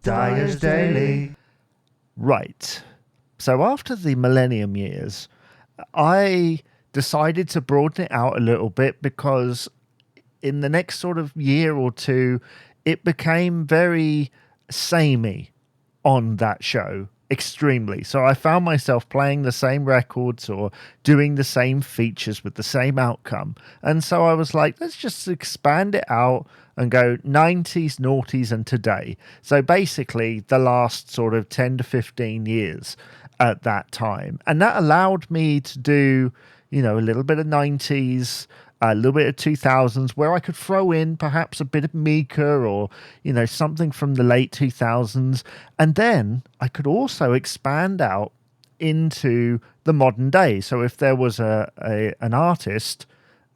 Dyer's Daily. Right. So after the millennium years, I decided to broaden it out a little bit because in the next sort of year or two, it became very samey on that show extremely. So I found myself playing the same records or doing the same features with the same outcome. And so I was like, let's just expand it out and go 90s, noughties, and today. So basically, the last sort of 10 to 15 years at that time. And that allowed me to do, a little bit of 90s, a little bit of 2000s, where I could throw in perhaps a bit of Mika or, something from the late 2000s. And then I could also expand out into the modern day. So if there was an artist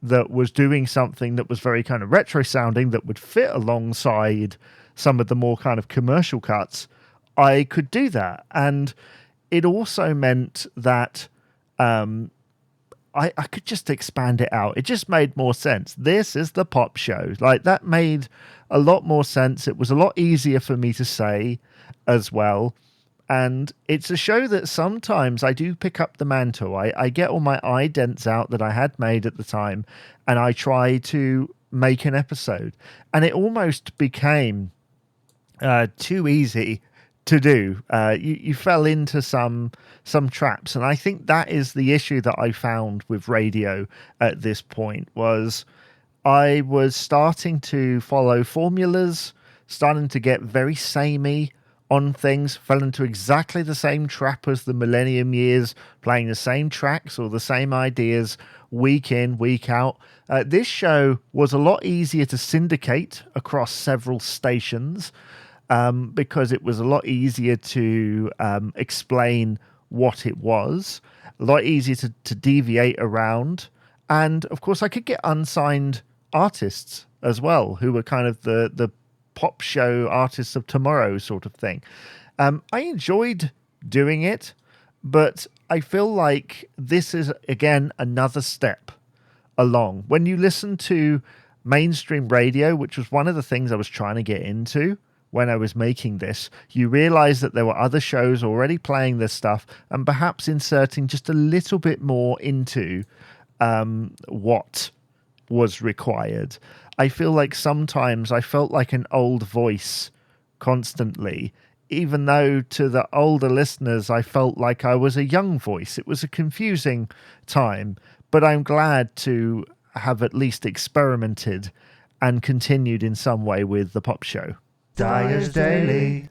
that was doing something that was very kind of retro sounding that would fit alongside some of the more kind of commercial cuts, I could do that. And it also meant that I could just expand it out. It just made more sense. This is the pop show. Like, that made a lot more sense. It was a lot easier for me to say as well. And it's a show that sometimes I do pick up the mantle. I get all my idents out that I had made at the time, and I try to make an episode. And it almost became too easy to do. You fell into some traps, and I think that is the issue that I found with radio at this point. Was I was starting to follow formulas, starting to get very samey on things, fell into exactly the same trap as the millennium years, playing the same tracks or the same ideas week in, week out. This show was a lot easier to syndicate across several stations, because it was a lot easier to explain what it was, a lot easier to deviate around. And of course, I could get unsigned artists as well, who were kind of the pop show artists of tomorrow sort of thing. I enjoyed doing it, but I feel like this is, again, another step along. When you listen to mainstream radio, which was one of the things I was trying to get into when I was making this, you realize that there were other shows already playing this stuff and perhaps inserting just a little bit more into what was required. I feel like sometimes I felt like an old voice constantly, even though to the older listeners, I felt like I was a young voice. It was a confusing time, but I'm glad to have at least experimented and continued in some way with the pop show. Dyer's Daily.